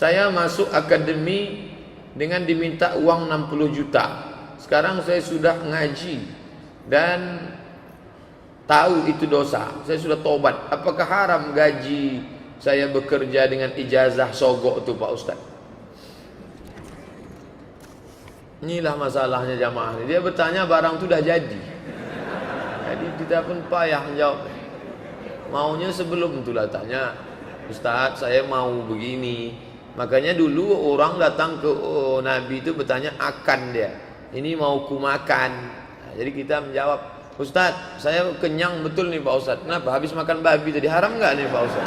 Saya masuk akademi dengan diminta uang 60 juta. Sekarang saya sudah ngaji dan tahu itu dosa. Saya sudah tobat. Apakah haram gaji saya bekerja dengan ijazah sogok itu Pak Ustaz? Inilah masalahnya jamaah. Dia bertanya barang itu dah jadi. Jadi kita pun payah menjawab. Maunya sebelum itulah tanya, Ustaz saya mau begini. Makanya dulu orang datang ke Nabi itu bertanya akan dia. Ini mau ku makan. Nah, jadi kita menjawab, Ustaz saya kenyang betul nih Pak Ustaz. Kenapa? Habis makan babi tadi, haram nggak nih Pak Ustaz?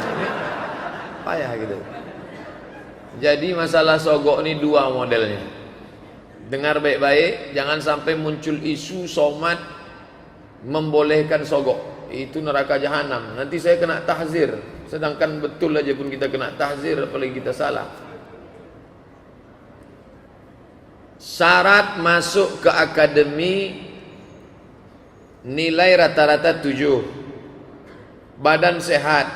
Payah gitu. Jadi masalah sogok ini dua modelnya. Dengar baik-baik, jangan sampai muncul isu somat membolehkan sogok. Itu neraka jahanam. Nanti saya kena tahzir. Sedangkan betul aja pun kita kena tahzir, apalagi kita salah. Syarat masuk ke akademi nilai rata-rata 7. Badan sehat,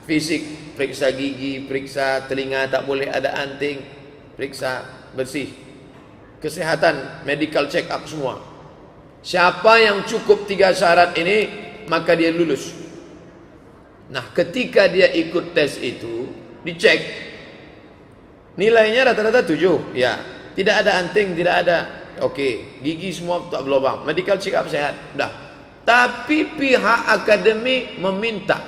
fisik, periksa gigi, periksa telinga, tak boleh ada anting, periksa bersih. Kesehatan, medical check up semua. Siapa yang cukup 3 syarat ini, maka dia lulus. Nah, ketika dia ikut tes itu, dicek nilainya rata-rata 7. Ya, tidak ada anting, tidak ada. Oke, gigi semua tak berlubang, medical check up sehat, dah. Tapi pihak akademi meminta,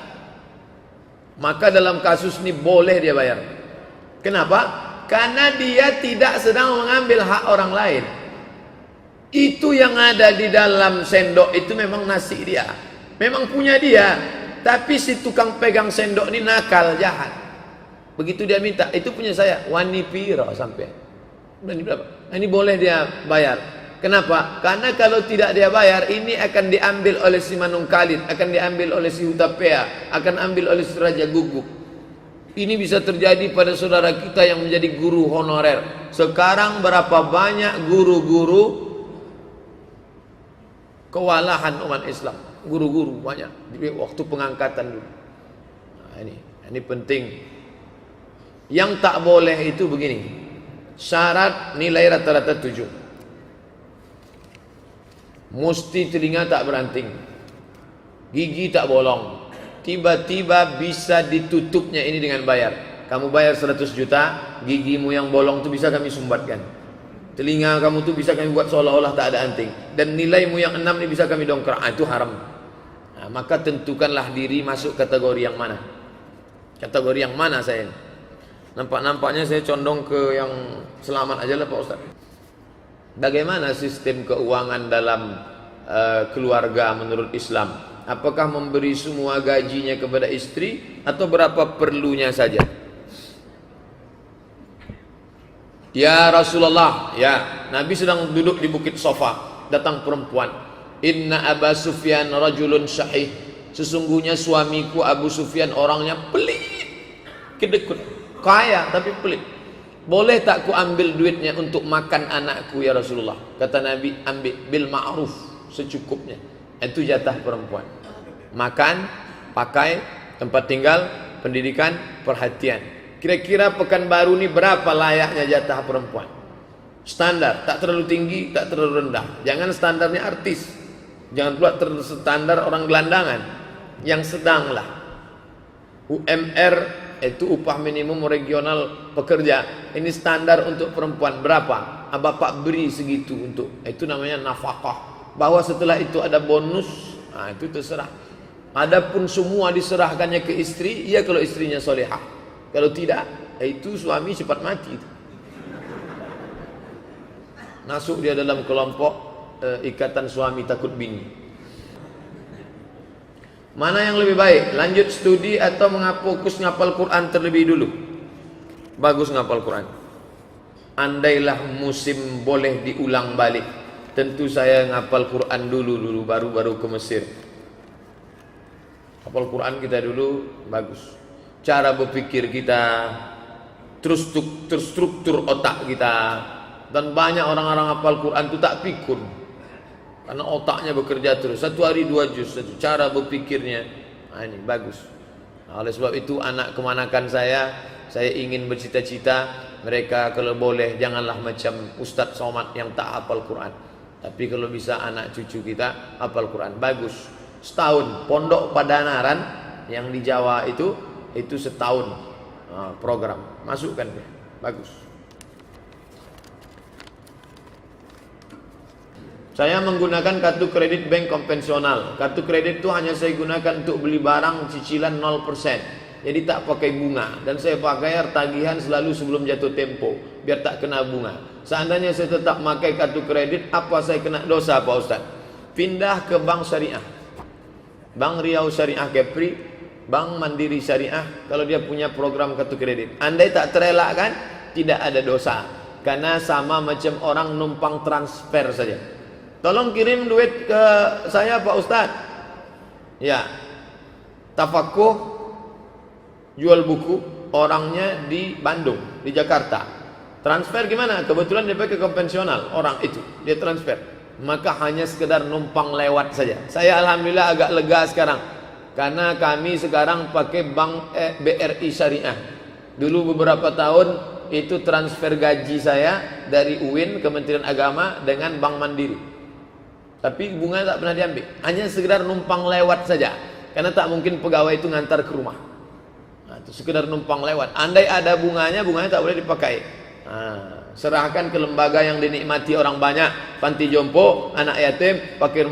maka dalam kasus ini boleh dia bayar. Kenapa? Karena dia tidak sedang mengambil hak orang lain. Itu yang ada di dalam sendok itu memang nasi dia, memang punya dia. Tapi si tukang pegang sendok ini nakal, jahat. Begitu dia minta, itu punya saya, wani piro sampai. Berani berapa? Ini boleh dia bayar. Kenapa? Karena kalau tidak dia bayar, ini akan diambil oleh si Manung Khalid, akan diambil oleh si Hutapea, akan ambil oleh si Raja Guguk. Ini bisa terjadi pada saudara kita yang menjadi guru honorer. Sekarang berapa banyak guru-guru kewalahan umat Islam. Guru-guru banyak di waktu pengangkatan dulu. Nah, ini penting. Yang tak boleh itu begini. Syarat nilai rata-rata 7. Mesti telinga tak beranting, gigi tak bolong. Tiba-tiba bisa ditutupnya ini dengan bayar. Kamu bayar 100 juta, gigimu yang bolong itu bisa kami sumbatkan. Telinga kamu itu bisa kami buat seolah-olah tak ada anting. Dan nilaimu yang 6 ini bisa kami dongkrak. Itu haram. Nah, maka tentukanlah diri masuk kategori yang mana. Kategori yang mana saya ini. Nampak-nampaknya saya condong ke yang selamat aja lah Pak Ustaz. Bagaimana sistem keuangan dalam keluarga menurut Islam? Apakah memberi semua gajinya kepada istri atau berapa perlunya saja? Ya Rasulullah, ya Nabi sedang duduk di bukit Sofa, datang perempuan. Inna Aba Sufyan rajulun syahih. Sesungguhnya suamiku Abu Sufyan orangnya pelit, kedekut, kaya tapi pelit. Boleh tak ku ambil duitnya untuk makan anakku ya Rasulullah? Kata Nabi, ambil bil ma'ruf, secukupnya. Itu jatah perempuan. Makan, pakai, tempat tinggal, pendidikan, perhatian. Kira-kira Pekanbaru ini berapa layaknya jatah perempuan? Standar, tak terlalu tinggi, tak terlalu rendah. Jangan standarnya artis, jangan pula standar orang gelandangan. Yang sedang lah. UMR itu upah minimum regional pekerja. Ini standar untuk perempuan berapa? Bapak beri segitu untuk. Itu namanya nafkah. Bahwa setelah itu ada bonus, nah itu terserah. Adapun semua diserahkannya ke istri, ya kalau istrinya solehah. Kalau tidak, itu suami cepat mati. Masuk dia dalam kelompok ikatan suami takut bini. Mana yang lebih baik? Lanjut studi atau fokus ngapal Quran terlebih dulu? Bagus ngapal Quran. Andailah musim boleh diulang balik, tentu saya ngapal Quran dulu baru ke Mesir. Hafal Quran kita dulu bagus. Cara berpikir kita, terstruktur otak kita. Dan banyak orang-orang hafal Quran itu tak pikun. Karena otaknya bekerja terus. 1 hari 2 juz, cara berpikirnya. Nah, ini bagus. Nah, oleh sebab itu anak kemanakan saya Saya ingin bercita-cita mereka kalau boleh janganlah macam Ustadz Somad yang tak hafal Quran. Tapi kalau bisa anak cucu kita hafal Quran, bagus. Setahun pondok Padanaran yang di Jawa itu setahun program, masukkan ya, bagus. Saya menggunakan kartu kredit bank konvensional. Kartu kredit itu hanya saya gunakan untuk beli barang cicilan 0%. Jadi tak pakai bunga. Dan saya pakai tagihan selalu sebelum jatuh tempo, biar tak kena bunga. Seandainya saya tetap pakai kartu kredit, apa saya kena dosa Pak Ustaz? Pindah ke bank syariah, Bank Riau Syariah Kepri, Bank Mandiri Syariah, kalau dia punya program kartu kredit. Andai tak terelakkan, tidak ada dosa. Karena sama macam orang numpang transfer saja. Tolong kirim duit ke saya Pak Ustaz. Ya, tafakuh, jual buku, orangnya di Bandung, di Jakarta. Transfer gimana? Kebetulan dia pakai konvensional, orang itu dia transfer. Maka hanya sekedar numpang lewat saja. Saya alhamdulillah agak lega sekarang, karena kami sekarang pakai bank BRI Syariah. Dulu beberapa tahun itu transfer gaji saya dari UIN Kementerian Agama dengan Bank Mandiri. Tapi bunga tak pernah diambil, hanya sekedar numpang lewat saja. Karena tak mungkin pegawai itu ngantar ke rumah. Nah, itu sekedar numpang lewat. Andai ada bunganya tak boleh dipakai. Nah, serahkan ke lembaga yang dinikmati orang banyak, panti jompo, anak yatim, fakir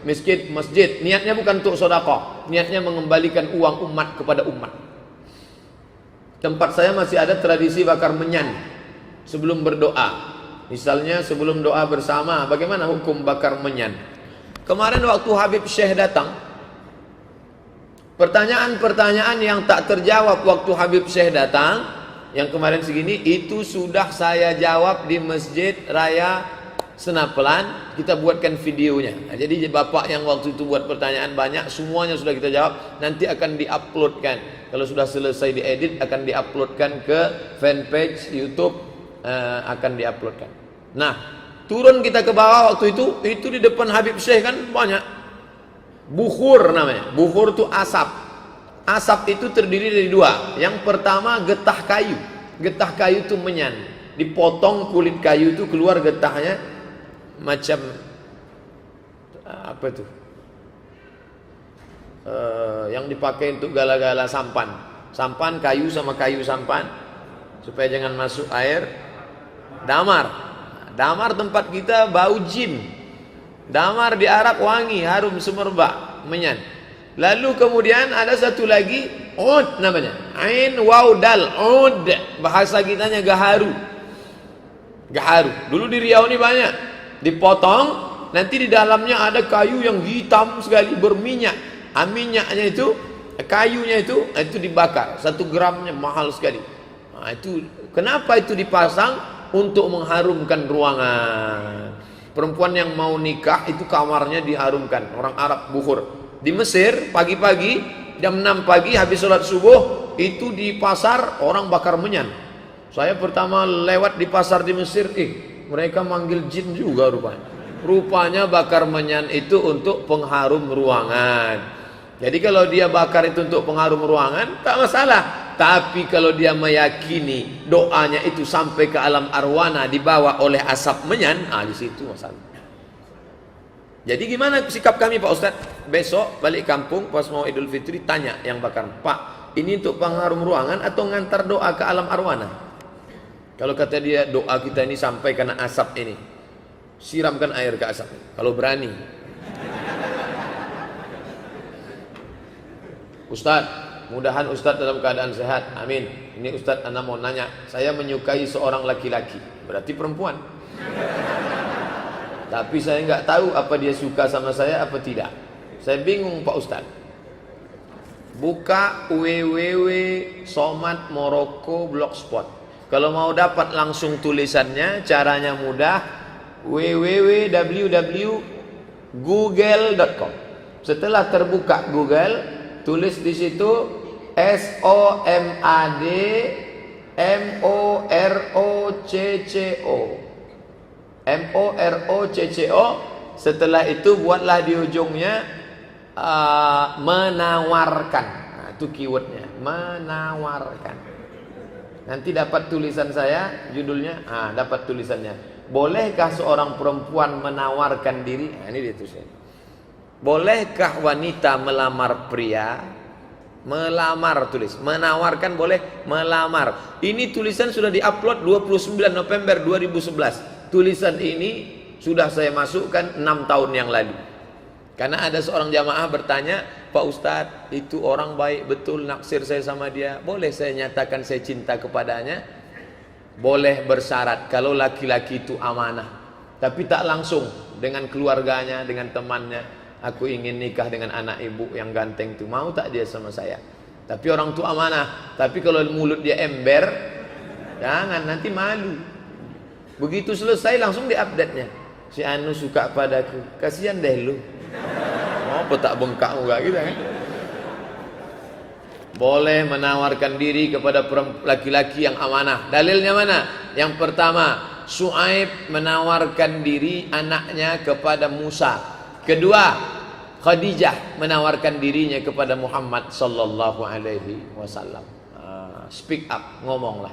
miskin, masjid. Niatnya bukan untuk sedekah, niatnya mengembalikan uang umat kepada umat. Tempat saya masih ada tradisi bakar menyan sebelum berdoa. Misalnya sebelum doa bersama, bagaimana hukum bakar menyan? Kemarin waktu Habib Syekh datang, pertanyaan-pertanyaan yang tak terjawab waktu Habib Syekh datang, yang kemarin segini, itu sudah saya jawab di Masjid Raya Senapelan. Kita buatkan videonya. Nah, jadi bapak yang waktu itu buat pertanyaan banyak, semuanya sudah kita jawab. Nanti akan diuploadkan. Kalau sudah selesai diedit, akan diuploadkan ke fanpage YouTube. Akan diuploadkan. Nah, turun kita ke bawah waktu itu di depan Habib Syekh kan banyak bukhur namanya. Bukhur itu asap. Asap itu terdiri dari dua. Yang pertama getah kayu. Getah kayu itu menyan. Dipotong kulit kayu itu keluar getahnya macam apa itu? Yang dipakai untuk gala-gala sampan. Sampan kayu sama kayu sampan supaya jangan masuk air. Damar. Damar tempat kita bau jin. Damar di Arab wangi, harum semerbak, menyan. Lalu kemudian ada satu lagi, ud namanya. Ain waw dal, ud. Bahasa kitanya gaharu. Gaharu. Dulu di Riau ini banyak. Dipotong, nanti di dalamnya ada kayu yang hitam sekali berminyak. Minyaknya itu, kayunya itu dibakar. 1 gramnya mahal sekali. Nah, itu kenapa itu dipasang? Untuk mengharumkan ruangan. Perempuan yang mau nikah itu kamarnya diharumkan. Orang Arab bukhur. Di Mesir pagi-pagi jam 6 pagi habis sholat subuh itu di pasar orang bakar menyan. Saya pertama lewat di pasar di Mesir, mereka manggil jin juga rupanya. Rupanya bakar menyan itu untuk pengharum ruangan. Jadi kalau dia bakar itu untuk pengharum ruangan tak masalah. Tapi kalau dia meyakini doanya itu sampai ke alam arwana dibawa oleh asap menyan, di situ masalah. Jadi gimana sikap kami Pak Ustadz? Besok balik kampung pas mau Idul Fitri tanya yang bakar, Pak, ini untuk pengharum ruangan atau ngantar doa ke alam arwana? Kalau kata dia doa kita ini sampai kena asap ini, siramkan air ke asap. Kalau berani. Ustadz, mudahan Ustadz dalam keadaan sehat. Amin. Ini Ustadz Ana mau nanya, saya menyukai seorang laki-laki, berarti perempuan. Tapi saya nggak tahu apa dia suka sama saya apa tidak. Saya bingung Pak Ustadz. Buka www.somadmorocco.blogspot. Kalau mau dapat langsung tulisannya, caranya mudah. www.google.com. Setelah terbuka Google, tulis di situ SOMADMOROCCO. MOROCCO. Setelah itu buatlah di ujungnya menawarkan. Nah, itu keywordnya, menawarkan. Nanti dapat tulisan saya, judulnya, dapat tulisannya. Bolehkah seorang perempuan menawarkan diri? Ini dia tulisannya. Bolehkah wanita melamar pria? Melamar tulis, menawarkan boleh, melamar. Ini tulisan sudah diupload 29 November 2011. Tulisan ini sudah saya masukkan 6 tahun yang lalu. Karena ada seorang jamaah bertanya, Pak Ustadz, itu orang baik betul, naksir saya sama dia, boleh saya nyatakan saya cinta kepadanya? Boleh bersyarat kalau laki-laki itu amanah, tapi tak langsung dengan keluarganya, dengan temannya. Aku ingin nikah dengan anak ibu yang ganteng itu, mau tak dia sama saya? Tapi orang tua amanah. Tapi kalau mulut dia ember, jangan, nanti malu. Begitu selesai langsung di-update-nya. Si Anu suka padaku, kasihan deh lu. Mau apa tak bengkak enggak gitu kan? Boleh menawarkan diri kepada laki-laki yang amanah. Dalilnya mana? Yang pertama, Syuaib menawarkan diri anaknya kepada Musa. Kedua, Khadijah menawarkan dirinya kepada Muhammad sallallahu alaihi wasallam. Speak up, ngomonglah.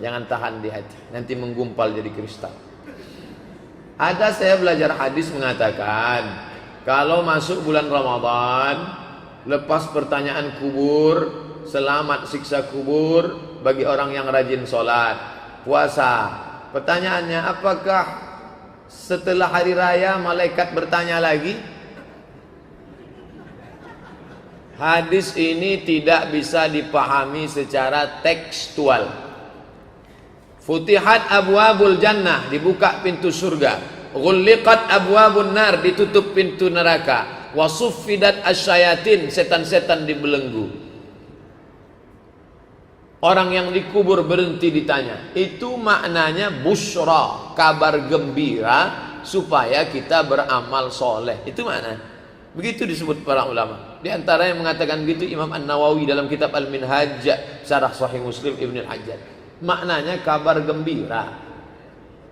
Jangan tahan di hati, nanti menggumpal jadi kristal. Ada saya belajar hadis mengatakan, kalau masuk bulan Ramadan, lepas pertanyaan kubur, selamat siksa kubur bagi orang yang rajin sholat, puasa. Pertanyaannya, apakah setelah hari raya malaikat bertanya lagi? Hadis ini tidak bisa dipahami secara tekstual. Futihat abwabul jannah, dibuka pintu surga. Ghulliqat abwabun nar, ditutup pintu neraka. Wasuffidat asyayatin, setan-setan dibelenggu. Orang yang dikubur berhenti ditanya. Itu maknanya busyra, kabar gembira supaya kita beramal soleh. Itu makna. Begitu disebut para ulama. Di antara yang mengatakan begitu Imam An-Nawawi dalam kitab Al-Minhaj Syarah Sahih Muslim Ibnu Al-Hajjaj. Maknanya kabar gembira.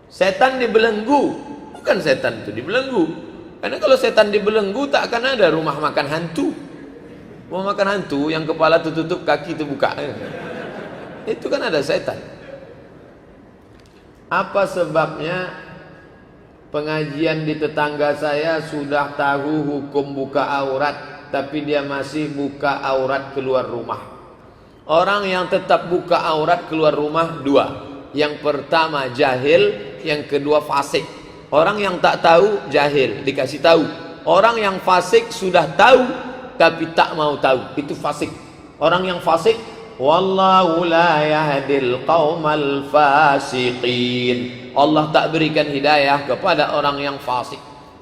Setan dibelenggu, bukan setan itu dibelenggu. Karena kalau setan dibelenggu tak akan ada rumah makan hantu. Rumah makan hantu yang kepala tertutup, kaki terbuka. Itu kan ada setan. Apa sebabnya? Pengajian di tetangga saya sudah tahu hukum buka aurat, tapi dia masih buka aurat keluar rumah. Orang yang tetap buka aurat keluar rumah dua. Yang pertama jahil, yang kedua fasik. Orang yang tak tahu jahil, dikasih tahu. Orang yang fasik sudah tahu tapi tak mau tahu, itu fasik. Orang yang fasik, wallahu la yahdil qaumal fasiqin. Allah tak berikan hidayah kepada orang yang fasik.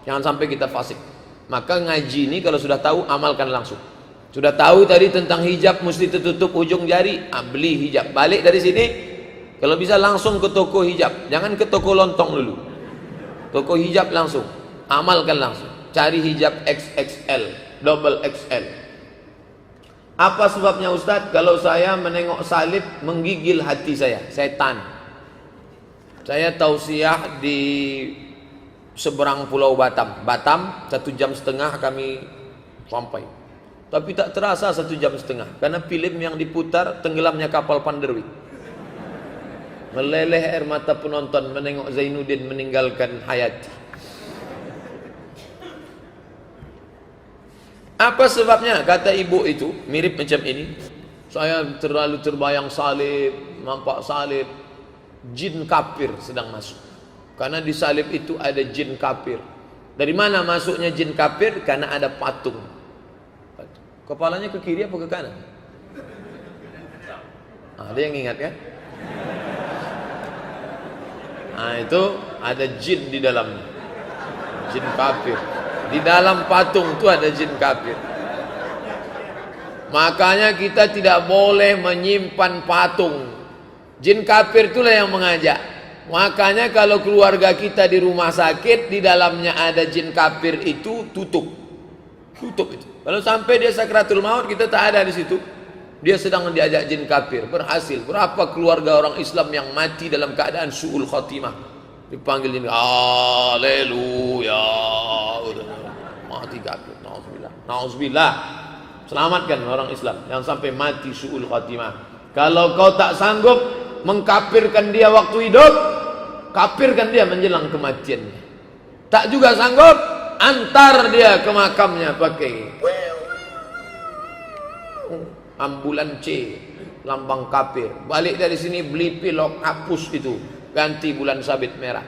Jangan sampai kita fasik. Maka ngaji ini kalau sudah tahu, amalkan langsung. Sudah tahu tadi tentang hijab mesti tertutup ujung jari, beli hijab. Balik dari sini, kalau bisa langsung ke toko hijab. Jangan ke toko lontong dulu. Toko hijab langsung, amalkan langsung. Cari hijab XXL, double XL. Apa sebabnya Ustadz? Kalau saya menengok salib menggigil hati saya, setan. Saya tausiah di seberang pulau Batam. Batam 1,5 jam kami sampai. Tapi tak terasa 1,5 jam. Karena film yang diputar tenggelamnya kapal Panderwi. Meleleh air mata penonton menengok Zainuddin meninggalkan Hayati. Apa sebabnya? Kata ibu itu mirip macam ini. Saya terlalu terbayang salib, nampak salib. Jin kafir sedang masuk. Karena di salib itu ada jin kafir. Dari mana masuknya jin kafir? Karena ada patung. Kepalanya ke kiri apa ke kanan? Ada yang ingat kan? Itu ada jin di dalamnya. Jin kafir. Di dalam patung itu ada jin kafir. Makanya kita tidak boleh menyimpan patung. Jin kafir itulah yang mengajak. Makanya kalau keluarga kita di rumah sakit, di dalamnya ada jin kafir itu, tutup itu. Kalau sampai dia sakratul maut, kita tak ada di situ. Dia sedang diajak jin kafir. Berhasil. Berapa keluarga orang Islam yang mati dalam keadaan su'ul khatimah? Dipanggil jin, haleluya, mati kafir. Nauzubillah. Selamatkan orang Islam yang sampai mati su'ul khatimah. Kalau kau tak sanggup mengkafirkan dia waktu hidup, kafirkan dia menjelang kematiannya. Tak juga sanggup, antar dia ke makamnya pakai ambulan C, lambang kafir. Balik dari sini beli pilok, hapus itu, ganti bulan sabit merah.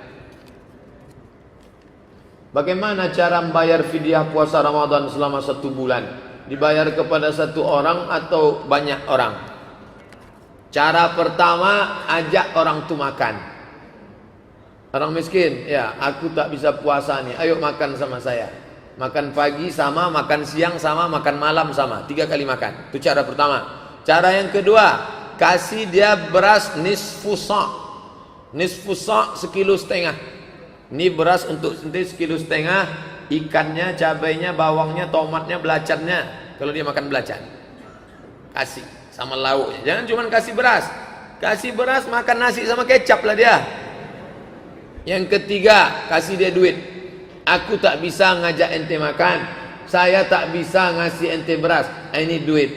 Bagaimana cara membayar fidyah puasa Ramadan selama 1 bulan? Dibayar kepada 1 orang atau banyak orang? Cara pertama, ajak orang tu makan. Orang miskin, ya aku tak bisa puasa nih, ayo makan sama saya. Makan pagi sama, makan siang sama, makan malam sama, 3 kali makan. Itu cara pertama. Cara yang kedua, kasih dia beras nisfu sa'. Nisfu sa' 1,5 kilo. Ini beras untuk sendiri 1,5 kilo. Ikannya, cabainya, bawangnya, tomatnya, belacannya. Kalau dia makan belacan, kasih sama lauknya. Jangan cuma kasih beras. Kasih beras, makan nasi sama kecap lah dia. Yang ketiga, kasih dia duit. Aku tak bisa ngajak ente makan, saya tak bisa ngasih ente beras. Ini duit.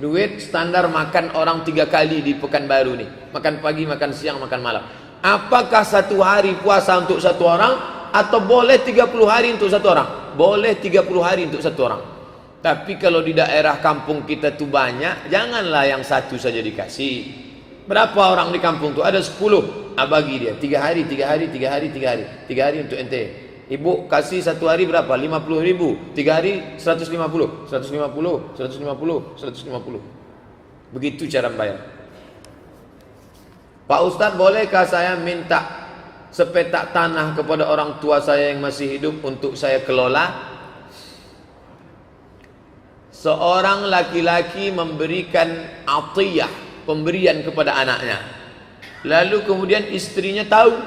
Duit standar makan orang 3 kali di Pekanbaru nih. Makan pagi, makan siang, makan malam. Apakah 1 hari puasa untuk 1 orang, atau boleh 30 hari untuk 1 orang? Boleh 30 hari untuk 1 orang. Tapi kalau di daerah kampung kita tuh banyak, janganlah yang 1 saja dikasih. Berapa orang di kampung tuh? Ada 10. Bagi dia 3 hari, 3 hari, 3 hari, 3 hari. 3 hari untuk ente. Ibu kasih 1 hari berapa? 50.000. 3 hari 150, 150, 150, 150. Begitu cara bayar. Pak Ustadz, bolehkah saya minta sepetak tanah kepada orang tua saya yang masih hidup untuk saya kelola? Seorang laki-laki memberikan atiyah, pemberian kepada anaknya. Lalu kemudian istrinya tahu,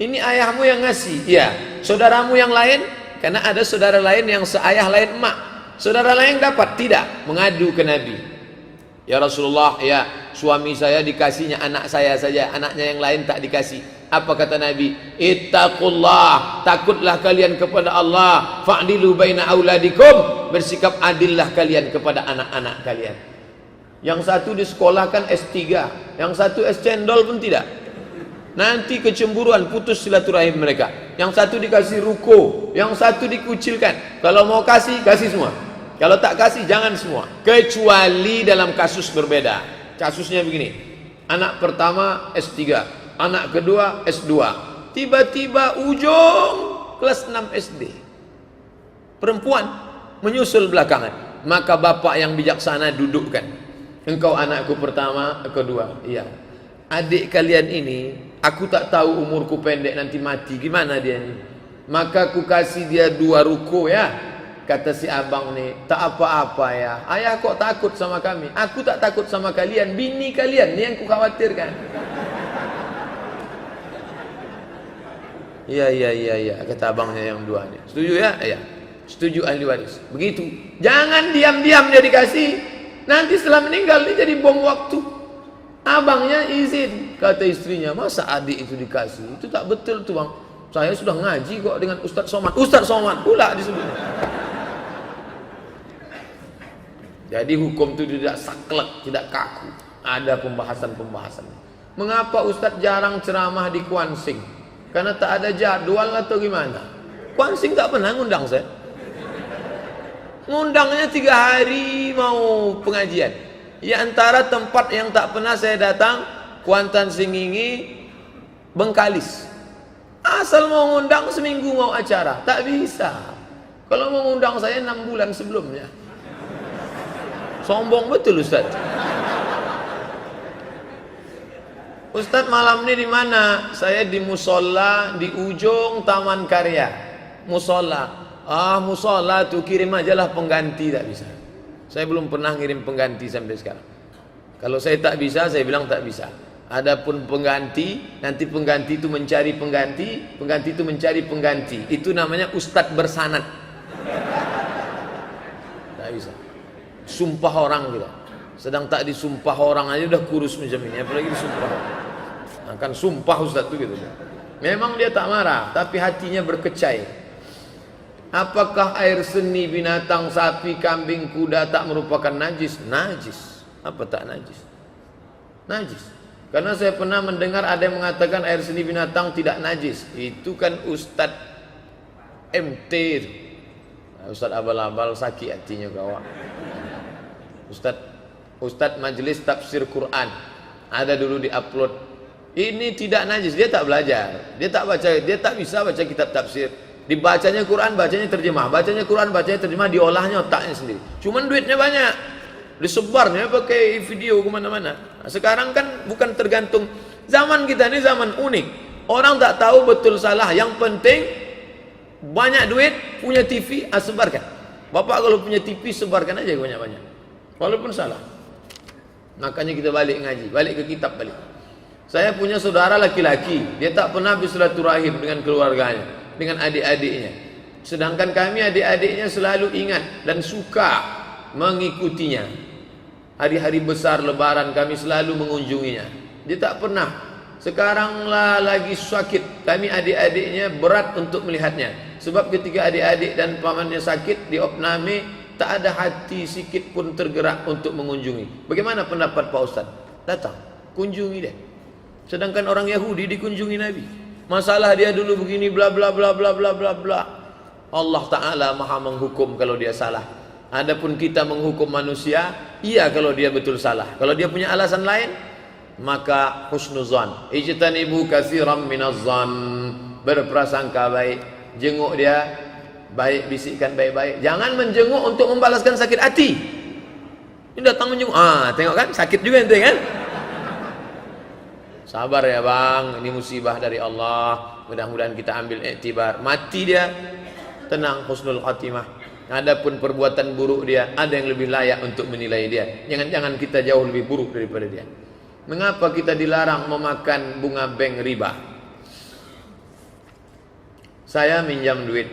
ini ayahmu yang ngasih. Ya, saudaramu yang lain, karena ada saudara lain yang seayah lain emak. Saudara lain dapat, tidak, mengadu ke Nabi. Ya Rasulullah, ya suami saya dikasihnya anak saya saja, anaknya yang lain tak dikasih. Apa kata Nabi? Ittaqullah, takutlah kalian kepada Allah. Fa'dilu baina auladikum, bersikap adillah kalian kepada anak-anak kalian. Yang satu disekolahkan S3, yang satu es cendol pun tidak. Nanti kecemburuan, putus silaturahim mereka. Yang satu dikasih ruko, yang satu dikucilkan. Kalau mau kasih, kasih semua. Kalau tak kasih, jangan semua. Kecuali dalam kasus berbeda. Kasusnya begini, anak pertama S3, anak kedua S2. Tiba-tiba ujung kelas 6 SD. Perempuan menyusul belakangan. Maka bapak yang bijaksana dudukkan. Engkau anakku pertama, kedua. Iya. Adik kalian ini, aku tak tahu umurku pendek nanti mati. Gimana dia ini? Maka aku kasih dia 2 ruko ya. Kata si abang nih, tak apa-apa ya. Ayah kok takut sama kami? Aku tak takut sama kalian. Bini kalian ni yang ku khawatirkan. Iya, kata abangnya yang 2 ni. Setuju ya? Iya. Setuju ahli waris. Begitu. Jangan diam-diam dia dikasih. Nanti setelah meninggal dia jadi bom waktu. Abangnya izin. Kata istrinya, masa adik itu dikasih? Itu tak betul tuh bang. Saya sudah ngaji kok dengan Ustadz Somad. Ustadz Somad pula disebutnya. Jadi hukum itu tidak saklek, tidak kaku. Ada pembahasan-pembahasan. Mengapa Ustadz jarang ceramah di Kuansing? Karena tak ada jadwal atau gimana? Kuansing tak pernah ngundang saya. Ngundangnya 3 hari mau pengajian. Ya antara tempat yang tak pernah saya datang, Kuantan Singingi, Bengkalis. Asal mau ngundang seminggu mau acara, tak bisa. Kalau mau ngundang saya 6 bulan sebelumnya. Sombong betul Ustaz. Ustaz malam ini di mana? Saya di musola di ujung Taman Karya. Musola. Musola tuh kirim aja lah pengganti, tak bisa. Saya belum pernah ngirim pengganti sampai sekarang. Kalau saya tak bisa, saya bilang tak bisa. Adapun pengganti, nanti pengganti itu mencari pengganti, pengganti itu mencari pengganti. Itu namanya ustadz bersanad. Tak bisa. Sumpah orang gitu. Sedang tak disumpah orang aja udah kurus macam ini, apalagi disumpah. Akan sumpah ustadz itu gitu. Memang dia tak marah, tapi hatinya berkecai. Apakah air seni binatang, sapi, kambing, kuda tak merupakan najis? Najis. Apa tak najis? Najis. Karena saya pernah mendengar ada yang mengatakan air seni binatang tidak najis. Itu kan Ustadz MT itu. Ustadz abal-abal sakit hatinya kawan. Ustadz Majelis Tafsir Quran. Ada dulu di-upload. Ini tidak najis, dia tak belajar. Dia tak baca, dia tak bisa baca kitab tafsir. Dibacanya Quran, bacanya terjemah. Bacanya Quran, bacanya terjemah, diolahnya otaknya sendiri. Cuman duitnya banyak. Disebarnya pakai video kemana-mana. Nah, sekarang kan bukan tergantung. Zaman kita ini zaman unik. Orang tak tahu betul salah. Yang penting banyak duit, punya TV, sebarkan. Bapak kalau punya TV, sebarkan aja banyak-banyak. Walaupun salah. Makanya kita balik ngaji, balik ke kitab balik. Saya punya saudara laki-laki, dia tak pernah bersilaturahim dengan keluarganya, dengan adik-adiknya. Sedangkan kami adik-adiknya selalu ingat dan suka mengikutinya. Hari-hari besar lebaran kami selalu mengunjunginya. Dia tak pernah. Sekarang lah lagi sakit, kami adik-adiknya berat untuk melihatnya. Sebab ketika adik-adik dan pamannya sakit, diopname, tak ada hati sikit pun tergerak untuk mengunjungi. Bagaimana pendapat Pak Ustaz? Datang, kunjungi dia. Sedangkan orang Yahudi dikunjungi Nabi. Masalah dia dulu begini, bla bla bla bla bla bla bla. Allah Ta'ala maha menghukum kalau dia salah. Adapun kita menghukum manusia, iya kalau dia betul salah. Kalau dia punya alasan lain, maka husnuzan. Ijtanibu katsiran minaz-zan. Berprasangka baik. Jenguk dia, baik, bisikkan baik-baik. Jangan menjenguk untuk membalaskan sakit hati. Ini datang menjenguk, tengok kan, sakit juga ente kan. Sabar ya bang, ini musibah dari Allah. Mudah-mudahan kita ambil iktibar. Mati dia, tenang, husnul khatimah. Adapun perbuatan buruk dia, ada yang lebih layak untuk menilai dia. Jangan-jangan kita jauh lebih buruk daripada dia. Mengapa kita dilarang memakan bunga bank riba? Saya minjam duit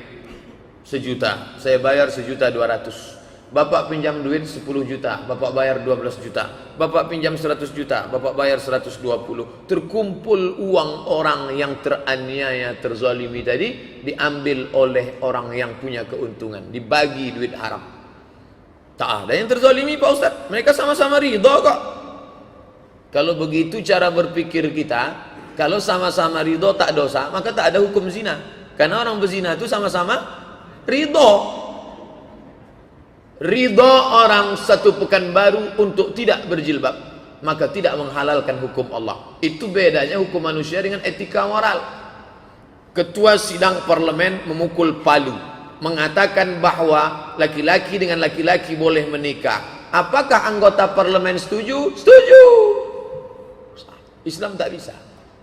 1 juta, saya bayar 1.200.000. Bapak pinjam duit 10 juta, Bapak bayar 12 juta. Bapak pinjam 100 juta, Bapak bayar 120. Terkumpul uang orang yang teraniaya, terzalimi tadi, diambil oleh orang yang punya keuntungan, dibagi duit haram. Tak ada yang terzalimi Pak Ustaz, mereka sama-sama ridha kok. Kalau begitu cara berpikir kita, kalau sama-sama ridha tak dosa, maka tak ada hukum zina. Karena orang berzina itu sama-sama ridha. Ridha orang satu pekan baru untuk tidak berjilbab, maka tidak menghalalkan hukum Allah. Itu bedanya hukum manusia dengan etika moral. Ketua sidang parlemen memukul palu, mengatakan bahwa laki-laki dengan laki-laki boleh menikah. Apakah anggota parlemen setuju? Setuju. Islam tak bisa.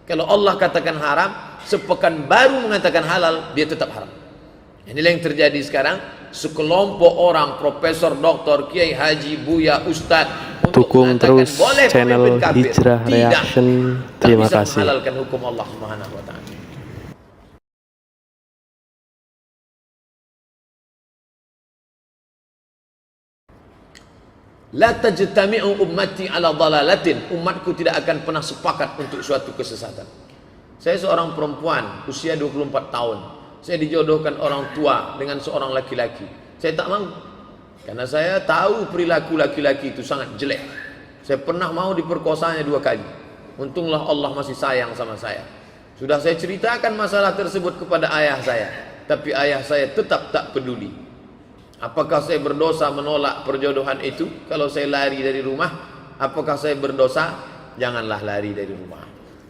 Kalau Allah katakan haram, sepekan baru mengatakan halal, dia tetap haram. Inilah yang terjadi sekarang. Sekelompok orang, profesor, doktor, kiai, haji, buya, ustad, dukung terus channel Hijrah Reaction. Terima kasih. Menghalalkan hukum Allah Subhanahu wa taala. La tajtami'u ummati ala dhalalatin. Umatku tidak akan pernah sepakat untuk suatu kesesatan. Saya seorang perempuan usia 24 tahun. Saya dijodohkan orang tua dengan seorang laki-laki. Saya tak mau. Karena saya tahu perilaku laki-laki itu sangat jelek. Saya pernah mau diperkosanya 2 kali. Untunglah Allah masih sayang sama saya. Sudah saya ceritakan masalah tersebut kepada ayah saya. Tapi ayah saya tetap tak peduli. Apakah saya berdosa menolak perjodohan itu? Kalau saya lari dari rumah, apakah saya berdosa? Janganlah lari dari rumah.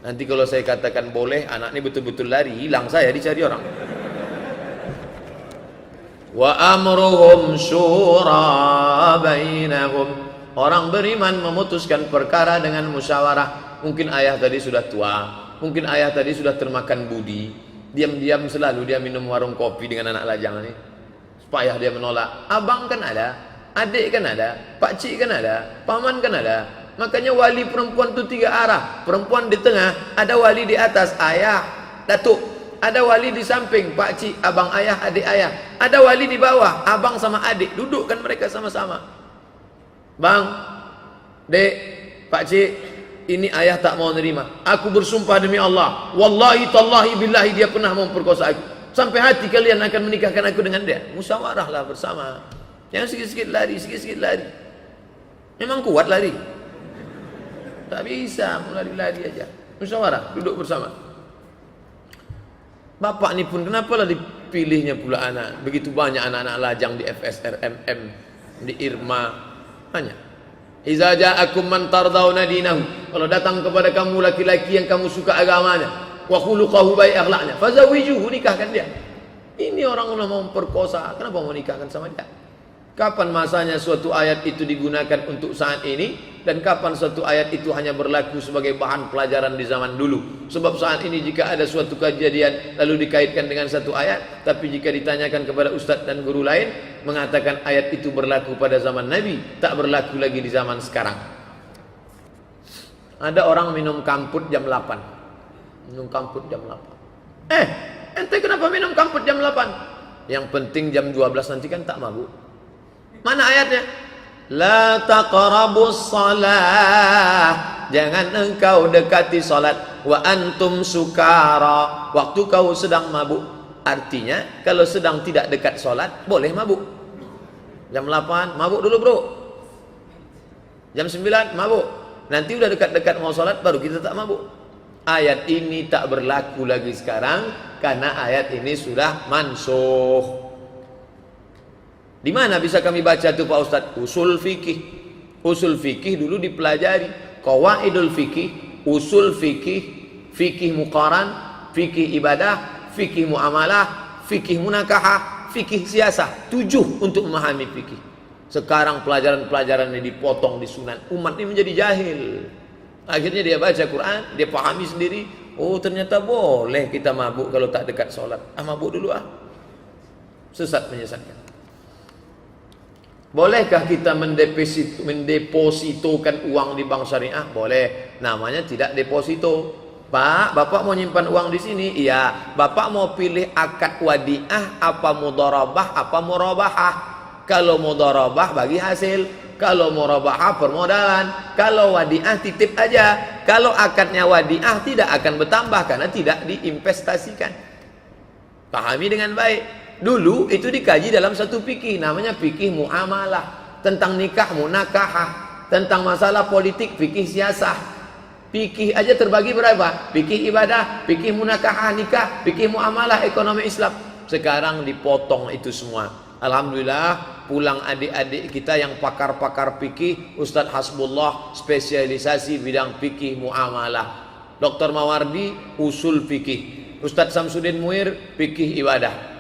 Nanti kalau saya katakan boleh, anak ini betul-betul lari, hilang saya dicari orang. Wa amruhum syura bainahum. Orang beriman memutuskan perkara dengan musyawarah. Mungkin ayah tadi sudah tua, mungkin ayah tadi sudah termakan budi. Diam-diam selalu dia minum warung kopi dengan anak lajang ini. Supaya dia menolak. Abang kan ada, adik kan ada, pakcik kan ada, paman kan ada. Makanya wali perempuan itu 3 arah. Perempuan di tengah, ada wali di atas, ayah, datuk. Ada wali di samping, pakcik, abang ayah, adik ayah. Ada wali di bawah, abang sama adik. Dudukkan mereka sama-sama. Bang, dek, pakcik, ini ayah tak mau nerima. Aku bersumpah demi Allah, wallahi tallahi billahi dia pernah memperkosa aku. Sampai hati kalian akan menikahkan aku dengan dia. Musyawarahlah bersama. Jangan sikit-sikit lari, sikit-sikit lari. Memang kuat lari. Tak bisa, lari-lari aja. Musyawarah, duduk bersama. Bapak ni pun kenapalah dipilihnya pula anak. Begitu banyak anak-anak lajang di FSRMM, di Irma. Hanya Iza ja'akum man tardawna dinahu. Kalau datang kepada kamu laki-laki yang kamu suka agamanya, wa khuluquhu baik akhlaknya, fazawijuhu, nikahkan dia. Ini orang mau memperkosa, kenapa mau nikahkan sama dia? Kapan masanya suatu ayat itu digunakan untuk saat ini, dan kapan suatu ayat itu hanya berlaku sebagai bahan pelajaran di zaman dulu? Sebab saat ini jika ada suatu kejadian lalu dikaitkan dengan satu ayat, tapi jika ditanyakan kepada ustaz dan guru lain, mengatakan ayat itu berlaku pada zaman Nabi, tak berlaku lagi di zaman sekarang. Ada orang minum kamput jam 8. Minum kamput jam 8. Ente kenapa minum kamput jam 8? Yang penting jam 12 nanti kan tak mabuk. Mana ayatnya? La taqrabus salah. Jangan engkau dekati salat wa antum sukara. Waktu kau sedang mabuk. Artinya kalau sedang tidak dekat salat boleh mabuk. Jam 8 mabuk dulu, bro. Jam 9 mabuk. Nanti udah dekat-dekat mau salat baru kita tak mabuk. Ayat ini tak berlaku lagi sekarang karena ayat ini sudah mansukh. Di mana bisa kami baca itu Pak Ustadz? Usul fikih. Usul fikih dulu dipelajari. Qawaidul fikih, usul fikih, fikih muqaran, fikih ibadah, fikih muamalah, fikih munakahah, fikih siasah. 7 untuk memahami fikih. Sekarang pelajaran-pelajaran ini dipotong, disunan. Umat ini menjadi jahil. Akhirnya dia baca Quran, dia pahami sendiri. Oh ternyata boleh kita mabuk kalau tak dekat sholat. Mabuk dulu Sesat, menyesatkan. Bolehkah kita mendepositokan uang di bank syariah? Boleh. Namanya tidak deposito. Pak, Bapak mau nyimpan uang di sini? Iya. Bapak mau pilih akad wadiah apa mudharabah apa murabahah? Kalau mudharabah bagi hasil, kalau murabahah permodalan, kalau wadiah titip aja. Kalau akadnya wadiah tidak akan bertambah karena tidak diinvestasikan. Pahami dengan baik. Dulu itu dikaji dalam satu fikih, namanya fikih muamalah, tentang nikah munakahah, tentang masalah politik fikih siasah. Fikih aja terbagi berapa? Fikih ibadah, fikih munakahah nikah, fikih muamalah ekonomi Islam. Sekarang dipotong itu semua. Alhamdulillah pulang adik-adik kita yang pakar-pakar fikih, Ustadz Hasbullah spesialisasi bidang fikih muamalah, Dr. Mawardi usul fikih, Ustadz Samsudin Muir fikih ibadah.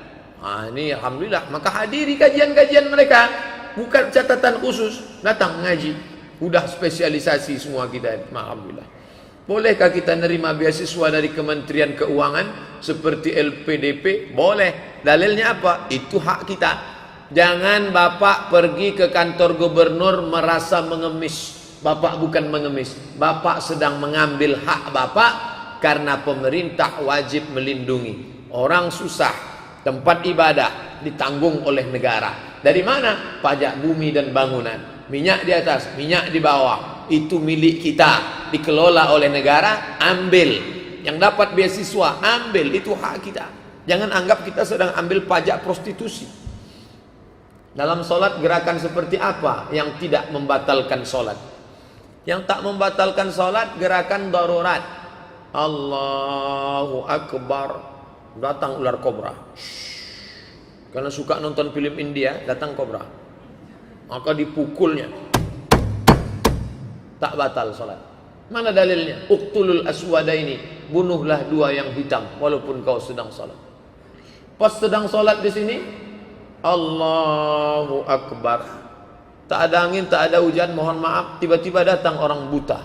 Ini alhamdulillah, maka hadiri kajian-kajian mereka, bukan catatan khusus, datang ngaji, udah spesialisasi semua kita. Alhamdulillah. Bolehkah kita nerima beasiswa dari Kementerian Keuangan seperti LPDP? Boleh. Dalilnya apa? Itu hak kita. Jangan Bapak pergi ke kantor gubernur merasa mengemis. Bapak bukan mengemis, Bapak sedang mengambil hak Bapak karena pemerintah wajib melindungi. Orang susah, tempat ibadah ditanggung oleh negara. Dari mana? Pajak bumi dan bangunan. Minyak di atas, minyak di bawah. Itu milik kita, dikelola oleh negara, ambil. Yang dapat beasiswa, ambil. Itu hak kita. Jangan anggap kita sedang ambil pajak prostitusi. Dalam sholat gerakan seperti apa yang tidak membatalkan sholat? Yang tak membatalkan sholat gerakan darurat. Allahu Akbar. Datang ular kobra. Karena suka nonton film India, datang kobra. Maka dipukulnya. Tak batal salat. Mana dalilnya? Uqtulul aswadaini. Bunuhlah 2 yang hitam walaupun kau sedang salat. Pas sedang salat di sini, Allahu Akbar. Tak ada angin, tak ada hujan, mohon maaf, tiba-tiba datang orang buta.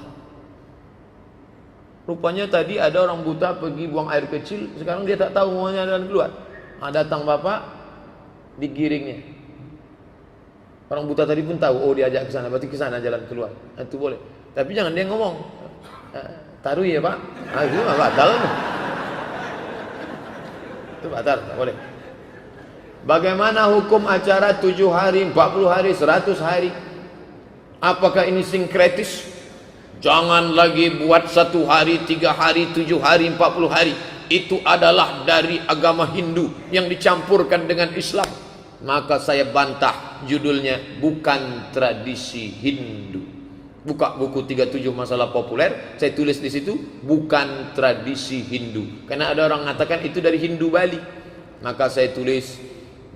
Rupanya tadi ada orang buta pergi buang air kecil, sekarang dia tak tahu maunya jalan keluar. Datang bapak, digiringnya. Orang buta tadi pun tahu, oh diajak ke sana, berarti ke sana jalan keluar. Itu boleh. Tapi jangan dia ngomong, taruh ya pak. Itu mah batal. Itu batal, tak boleh. Bagaimana hukum acara 7 hari, 40 hari, 100 hari? Apakah ini sinkretis? Jangan lagi buat 1 hari, 3 hari, 7 hari, 40 hari. Itu adalah dari agama Hindu yang dicampurkan dengan Islam. Maka saya bantah, judulnya bukan tradisi Hindu. Buka buku 37 masalah populer, saya tulis di situ bukan tradisi Hindu. Karena ada orang mengatakan itu dari Hindu Bali. Maka saya tulis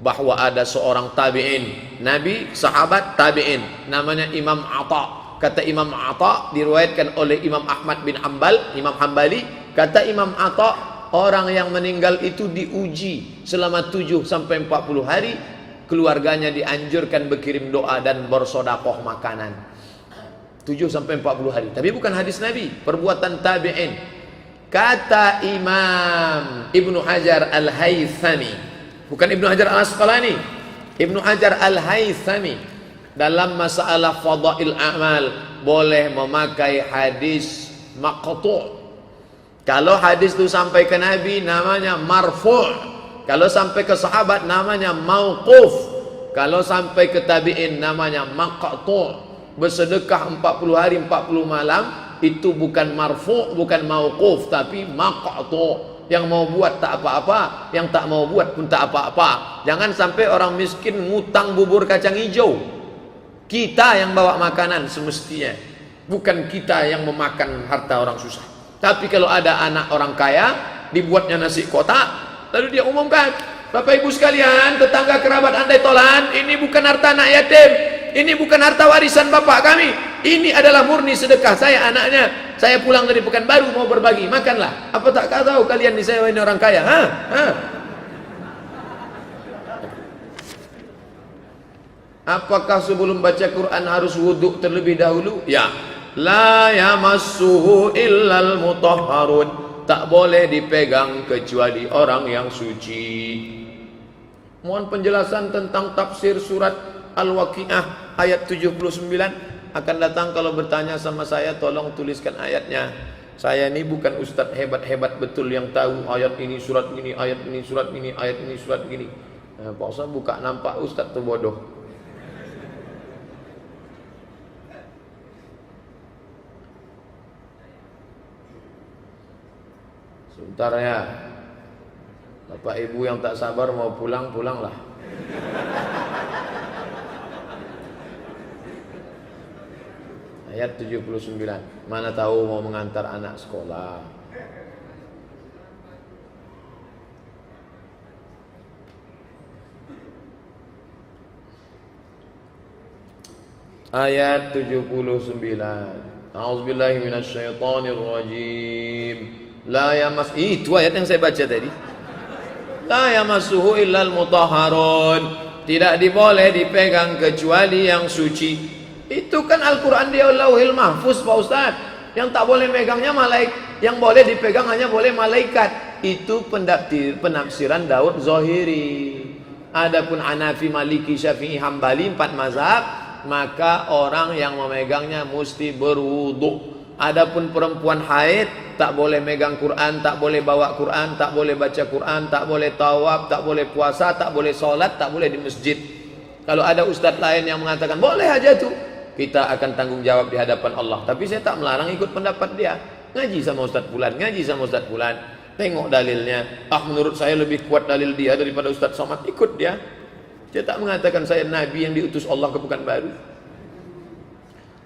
bahwa ada seorang tabi'in, nabi, sahabat, tabi'in, namanya Imam Atha. Kata Imam Atha, diriwayatkan oleh Imam Ahmad bin Hanbal, Imam Hambali, kata Imam Atha, orang yang meninggal itu diuji selama 7 sampai 40 hari, keluarganya dianjurkan berkirim doa dan bersedekah makanan. 7 sampai 40 hari. Tapi bukan hadis Nabi, perbuatan tabi'in. Kata Imam Ibnu Hajar Al-Haythami, bukan Ibnu Hajar Al-Asqalani, Ibnu Hajar Al-Haythami, dalam masalah fadail amal boleh memakai hadis maqtu'. Kalau hadis itu sampai ke Nabi namanya marfu', kalau sampai ke sahabat namanya mauquf, kalau sampai ke tabi'in namanya maqtu'. Bersedekah 40 hari 40 malam itu bukan marfu', bukan mauquf, tapi maqtu'. Yang mau buat tak apa-apa, yang tak mau buat pun tak apa-apa. Jangan sampai orang miskin ngutang bubur kacang hijau. Kita yang bawa makanan semestinya, bukan kita yang memakan harta orang susah. Tapi kalau ada anak orang kaya, dibuatnya nasi kotak, lalu dia umumkan, Bapak Ibu sekalian, tetangga kerabat andai tolan, ini bukan harta anak yatim, ini bukan harta warisan bapak kami, ini adalah murni sedekah saya anaknya. Saya pulang dari Pekanbaru mau berbagi, makanlah. Apa tak tahu kalian di saya ini orang kaya? Apakah sebelum baca Quran harus wudhu terlebih dahulu? Ya. La yamassuhu illal mutahharun. Tak boleh dipegang kecuali orang yang suci. Mohon penjelasan tentang tafsir surat Al-Waqiah ayat 79. Akan datang kalau bertanya sama saya, tolong tuliskan ayatnya. Saya ini bukan ustadz hebat-hebat betul yang tahu ayat ini surat ini, ayat ini surat ini, ayat ini surat ini. Pak Ustaz buka nampak ustadz tuh bodoh. Sebentar ya, Bapak Ibu yang tak sabar mau pulang, pulanglah. Ayat 79. Mana tahu mau mengantar anak sekolah. Ayat 79. A'udzubillahi minasyaitonir rajim. La yamas, itu ayat yang saya baca tadi. La yamassuhu illal mutahharun. Tidak diboleh dipegang kecuali yang suci. Itu kan Al-Quran di Lauhil Mahfuz Pak Ustaz. Yang tak boleh megangnya malaikat, yang boleh dipegang hanya boleh malaikat. Itu penafsiran Daud Zahiri. Adapun Hanafi, Maliki, Syafi'i, Hambali 4 mazhab, maka orang yang memegangnya mesti berwudu. Adapun perempuan haid tak boleh megang Quran, tak boleh bawa Quran, tak boleh baca Quran, tak boleh tawaf, tak boleh puasa, tak boleh sholat, tak boleh di masjid. Kalau ada ustadz lain yang mengatakan boleh aja tuh, kita akan tanggung jawab di hadapan Allah. Tapi saya tak melarang ikut pendapat dia. Ngaji sama Ustadz Fulan, ngaji sama Ustadz Fulan, tengok dalilnya. Menurut saya lebih kuat dalil dia daripada Ustadz Somad, ikut dia. Dia tak mengatakan saya Nabi yang diutus Allah ke Pekanbaru.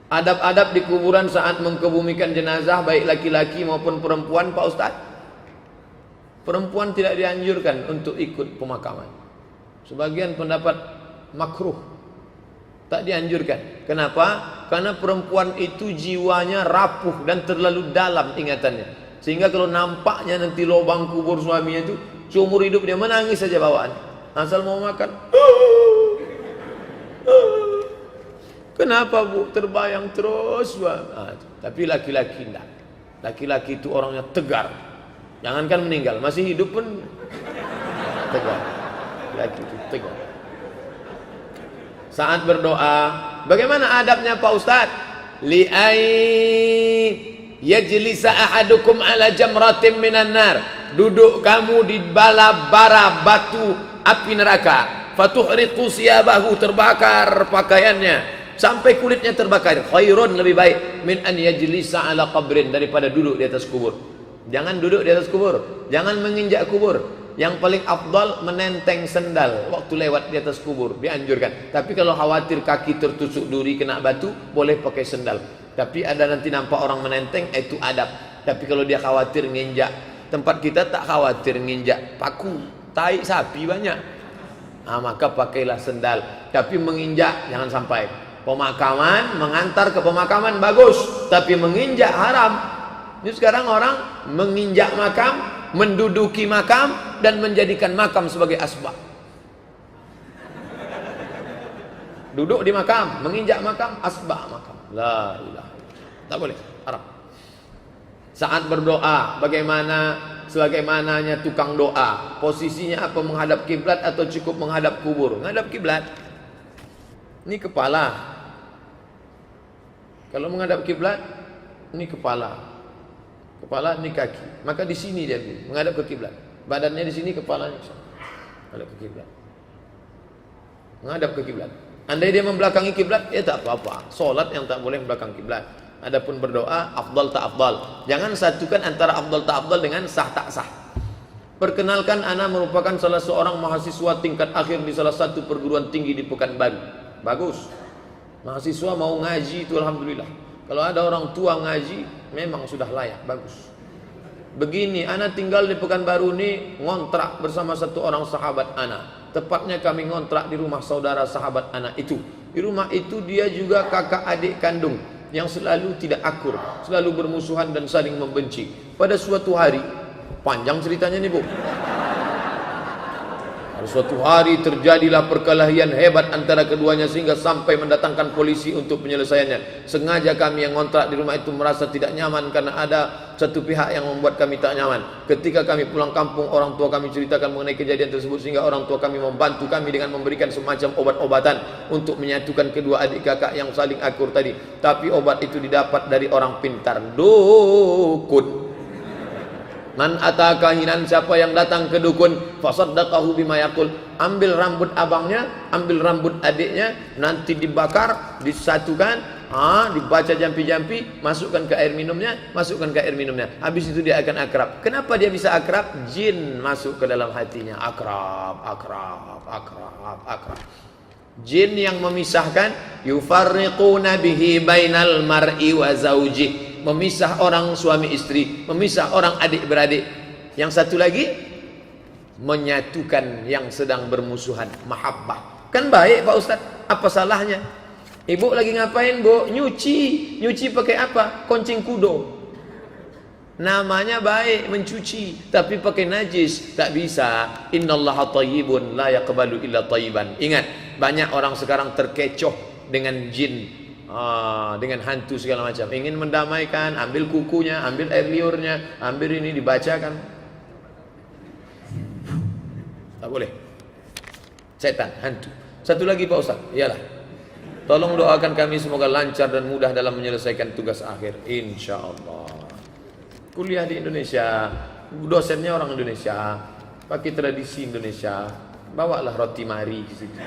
Adab-adab di kuburan saat mengkebumikan jenazah, baik laki-laki maupun perempuan Pak Ustadz. Perempuan tidak dianjurkan untuk ikut pemakaman. Sebagian pendapat makruh, tak dianjurkan. Kenapa? Karena perempuan itu jiwanya rapuh dan terlalu dalam ingatannya, sehingga kalau nampaknya nanti lubang kubur suaminya itu, seumur hidup dia menangis saja bawaan. Asal mau makan, kenapa Bu? Terbayang terus. Tapi laki-laki tidak. Laki-laki itu orangnya tegar. Jangankan meninggal, masih hidup pun tegar. Laki itu tegar. Saat berdoa, bagaimana adabnya Pak Ustadz? Li'ai yajlisa ahadukum ala jamratin minan nar. Duduk kamu di bara batu api neraka. Fatuhriqu siyabahu, terbakar pakaiannya sampai kulitnya terbakar. Khairun, lebih baik, min an yajlisa ala qabrin, daripada duduk di atas kubur. Jangan duduk di atas kubur, jangan menginjak kubur. Yang paling afdal menenteng sendal waktu lewat di atas kubur, dianjurkan. Tapi kalau khawatir kaki tertusuk duri kena batu, boleh pakai sendal. Tapi ada nanti nampak orang menenteng, itu adab. Tapi kalau dia khawatir nginjak, tempat kita tak khawatir nginjak paku, tai sapi banyak. Maka pakailah sendal. Tapi menginjak jangan sampai. Pemakaman, mengantar ke pemakaman bagus, tapi menginjak haram. Ini sekarang orang menginjak makam, menduduki makam, dan menjadikan makam sebagai asbab. Duduk di makam, menginjak makam, asbab makam. La ilaha illallah. Tak boleh, haram. Saat berdoa, sebagaimananya tukang doa, posisinya apa? Menghadap kiblat atau cukup menghadap kubur? Menghadap kiblat. Ini kepala. Kalau menghadap kiblat, ini kepala. Kepala ini kaki. Maka di sini dia menghadap ke kiblat. Badannya di sini, kepalanya menghadap ke kiblat. Menghadap ke kiblat. Andai dia membelakangi kiblat, ya tak apa-apa. Solat yang tak boleh membelakangi kiblat. Adapun berdoa, afdal tak afdal. Jangan satukan antara afdal tak afdal dengan sah tak sah. Perkenalkan, ana merupakan salah seorang mahasiswa tingkat akhir di salah satu perguruan tinggi di Pekanbaru. Bagus. Mahasiswa mau ngaji itu alhamdulillah. Kalau ada orang tua ngaji, memang sudah layak, bagus. Begini, ana tinggal di Pekanbaru ini ngontrak bersama satu orang sahabat ana. Tepatnya kami ngontrak di rumah saudara sahabat anak itu. Di rumah itu dia juga kakak adik kandung yang selalu tidak akur, selalu bermusuhan dan saling membenci. Pada suatu hari, panjang ceritanya nih Bu. Pada suatu hari terjadilah perkelahian hebat antara keduanya sehingga sampai mendatangkan polisi untuk penyelesaiannya. Sengaja kami yang ngontrak di rumah itu merasa tidak nyaman karena ada satu pihak yang membuat kami tak nyaman. Ketika kami pulang kampung, orang tua kami ceritakan mengenai kejadian tersebut sehingga orang tua kami membantu kami dengan memberikan semacam obat-obatan untuk menyatukan kedua adik kakak yang saling akur tadi. Tapi obat itu didapat dari orang pintar, dukun. Man ataka hinan, siapa yang datang ke dukun, fasaddaqahu bima yaqul, ambil rambut abangnya, ambil rambut adiknya, nanti dibakar, disatukan, dibaca jampi-jampi, masukkan ke air minumnya, habis itu dia akan akrab. Kenapa dia bisa akrab? Jin masuk ke dalam hatinya, akrab. Jin yang memisahkan, yufarriquna bihi bainal mar'i wa zaujih, memisah orang suami istri, memisah orang adik beradik. Yang satu lagi, menyatukan yang sedang bermusuhan, mahabbah. Kan baik Pak Ustaz, apa salahnya? Ibu lagi ngapain Bu? Nyuci pakai apa? Koncing kudo. Namanya baik, mencuci, tapi pakai najis tak bisa. Innallaha thayyibun la yaqbalu illa thayyiban. Ingat, banyak orang sekarang terkecoh dengan jin, dengan hantu segala macam. Ingin mendamaikan, ambil kukunya, ambil air liurnya, ambil ini dibacakan. Tak boleh. Setan, hantu. Satu lagi Pak Ustaz, iyalah, tolong doakan kami semoga lancar dan mudah dalam menyelesaikan tugas akhir, insyaallah. Kuliah di Indonesia, dosennya orang Indonesia, pakai tradisi Indonesia, bawalah roti mari ke situ.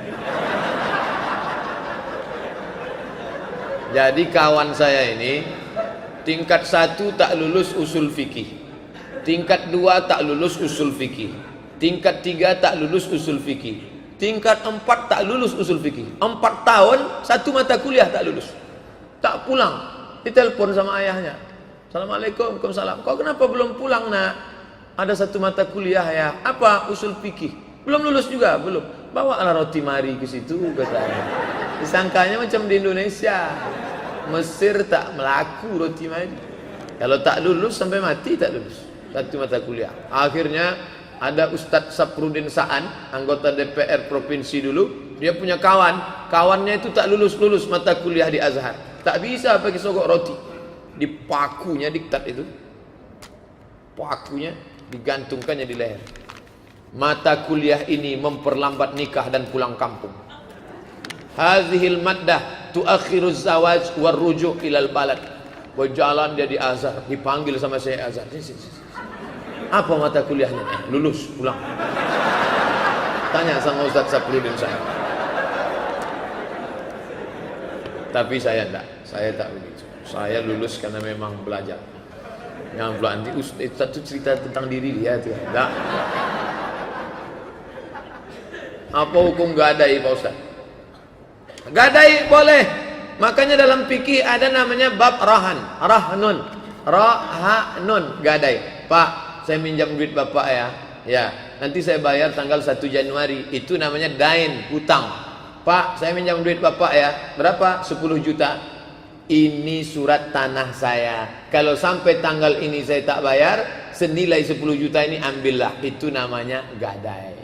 Jadi kawan saya ini tingkat 1 tak lulus usul fikih, tingkat 2 tak lulus usul fikih, tingkat 3 tak lulus usul fikih, tingkat 4 tak lulus usul fikih. 4 tahun 1 mata kuliah tak lulus, tak pulang. Ditelepon sama ayahnya, Assalamualaikum, Waalaikumsalam. Kau kenapa belum pulang nak? Ada 1 mata kuliah ya. Apa? Usul fikih. Belum lulus juga? Belum. Bawalah roti mari ke situ katanya. Disangkanya macam di Indonesia, Mesir tak melaku roti mari. Kalau tak lulus sampai mati tak lulus 1 mata kuliah. Akhirnya ada Ustadz Saprudin Sa'an, anggota DPR provinsi dulu. Dia punya kawannya itu tak lulus mata kuliah di Azhar. Tak bisa pakai sogok roti. Di pakunya diktat itu, pakunya digantungkannya di leher. Mata kuliah ini memperlambat nikah dan pulang kampung. Hazihil maddah tuakhiru zawaj war rujuk ilal balad. Berjalan dia di Azhar, dipanggil sama saya Azhar. Apa mata kuliahnya? Lulus, pulang. Tanya sama Ustaz Saprudin saya. Tapi saya tak begitu. Saya lulus karena memang belajar. Yang nanti Ustaz itu cerita tentang diri dia tuh. Enggak. Apa hukum gadai Pak Ustaz? Gadai boleh, Makanya dalam fikih ada namanya bab rahnun, gadai. Pak, saya minjam duit bapak ya. Ya, nanti saya bayar tanggal 1 Januari. Itu namanya dain, hutang. Pak, saya minjam duit bapak ya. Berapa? 10 juta. Ini surat tanah saya. Kalau sampai tanggal ini saya tak bayar, senilai 10 juta ini ambillah. Itu namanya gadai.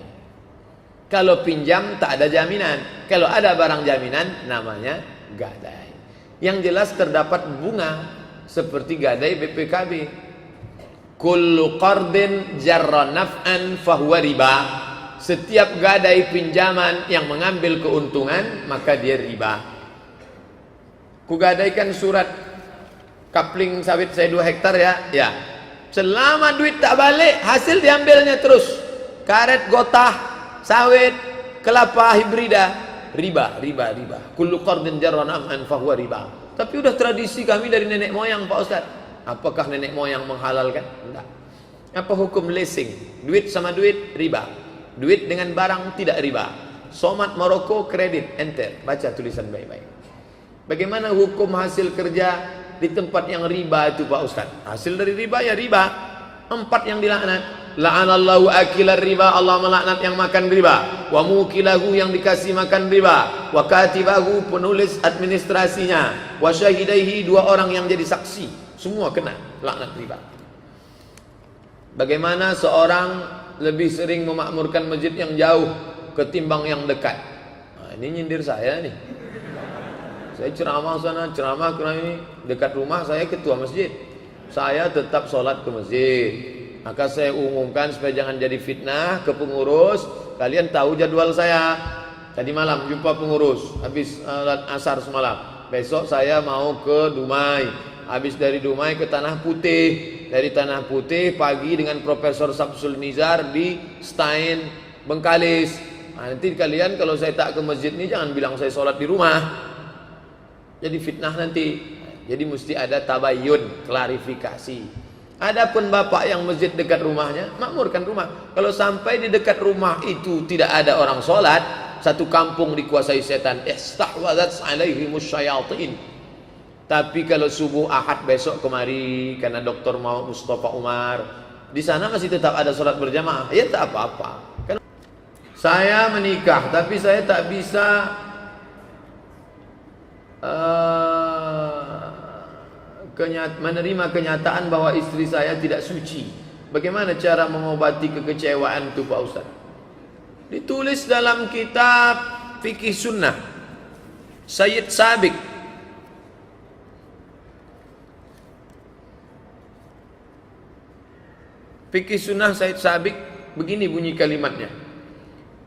Kalau pinjam tak ada jaminan. Kalau ada barang jaminan namanya gadai. Yang jelas terdapat bunga seperti gadai BPKB. Kullu qardin jarra naf'an fahuwa riba. Setiap gadai pinjaman yang mengambil keuntungan maka dia riba. Kugadaikan surat kapling sawit saya 2 hektar ya. Ya. Selama duit tak balik, hasil diambilnya terus. Karet gotah, sawit, kelapa hibrida, riba. Kullu qardin jarra naf'an fahuwa riba. Tapi udah tradisi kami dari nenek moyang Pak Ustaz. Apakah nenek moyang menghalalkan? Enggak. Apa hukum leasing? Duit sama duit riba. Duit dengan barang tidak riba. Somat Maroko kredit, enter. Baca tulisan baik-baik. Bagaimana hukum hasil kerja di tempat yang riba itu Pak Ustaz? Hasil dari riba ya riba. 4 yang dilaknat. La'anallahu akilar riba, Allah melaknat yang makan riba. Wa mukilahu, yang dikasih makan riba. Wa katibahu, penulis administrasinya. Wa syahidaihi, 2 orang yang jadi saksi. Semua kena laknat riba. Bagaimana seorang lebih sering memakmurkan masjid yang jauh ketimbang yang dekat? Nah, ini nyindir saya nih. Saya ceramah sana, ceramah ini dekat rumah saya ketua masjid. Saya tetap sholat ke masjid. Maka saya umumkan supaya jangan jadi fitnah ke pengurus. Kalian tahu jadwal saya. Tadi malam jumpa pengurus habis asar semalam. Besok saya mau ke Dumai. Habis dari Dumai ke Tanah Putih. Dari Tanah Putih pagi dengan Profesor Samsul Nizar di Stein Bengkalis. Nah, nanti kalian kalau saya tak ke masjid ini jangan bilang saya sholat di rumah. Jadi fitnah nanti. Jadi mesti ada tabayun, klarifikasi. Adapun bapak yang masjid dekat rumahnya, makmurkan rumah. Kalau sampai di dekat rumah itu tidak ada orang sholat, satu kampung dikuasai setan. Istahwazat alaihimus syayatin. Tapi kalau subuh Ahad besok kemari, karena Dr. Mustafa Umar, di sana masih tetap ada sholat berjamaah, ya tak apa-apa. Saya menikah, tapi saya tak bisa menerima kenyataan bahwa istri saya tidak suci. Bagaimana cara mengobati kekecewaan itu Pak Ustaz? Ditulis dalam kitab Fikih Sunnah Sayyid Sabiq. Fikih Sunnah Sayyid Sabiq, begini bunyi kalimatnya.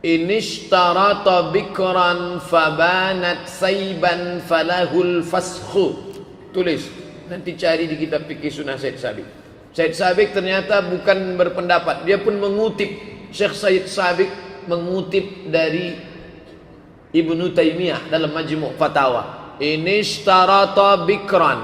Inishtarata bikran fabanat saiban falahul faskhu. Tulis. Nanti cari di kitab Fikih Sunnah Said Sabiq. Said Sabiq ternyata bukan berpendapat, dia pun mengutip. Syekh Said Sabiq mengutip dari Ibnu Taimiyah dalam Majmu' Fatawa. Inishtarata bikran,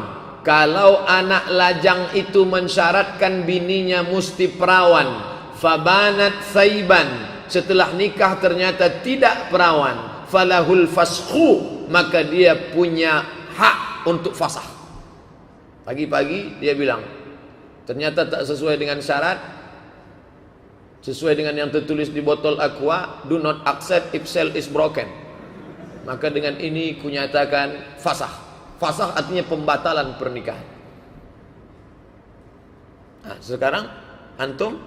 kalau anak lajang itu mensyaratkan bininya mesti perawan, fabanat saiban, setelah nikah ternyata tidak perawan, falahul faskhu, maka dia punya hak untuk fasakh. Pagi-pagi dia bilang, ternyata tak sesuai dengan syarat, sesuai dengan yang tertulis di botol aqua, do not accept if cell is broken. Maka dengan ini kunyatakan fasakh. Fasakh artinya pembatalan pernikahan. Nah, sekarang antum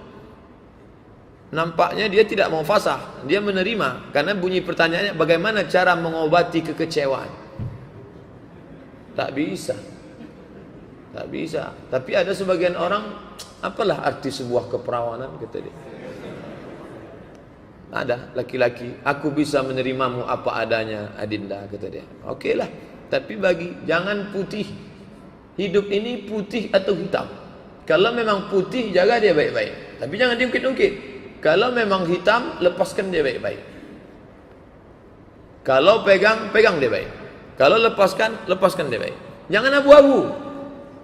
nampaknya dia tidak mau fasakh, dia menerima, karena bunyi pertanyaannya bagaimana cara mengobati kekecewaan. Tak bisa. Tak bisa. Tapi ada sebagian orang, apalah arti sebuah keperawanan, kata dia. Ada laki-laki, aku bisa menerimamu apa adanya Adinda, kata dia. Oke lah, tapi jangan putih. Hidup ini putih atau hitam. Kalau memang putih, jaga dia baik-baik. Tapi jangan diungkit-ungkit. Kalau memang hitam, lepaskan dia baik-baik. Kalau pegang dia baik. Kalau lepaskan dia baik. Jangan abu-abu.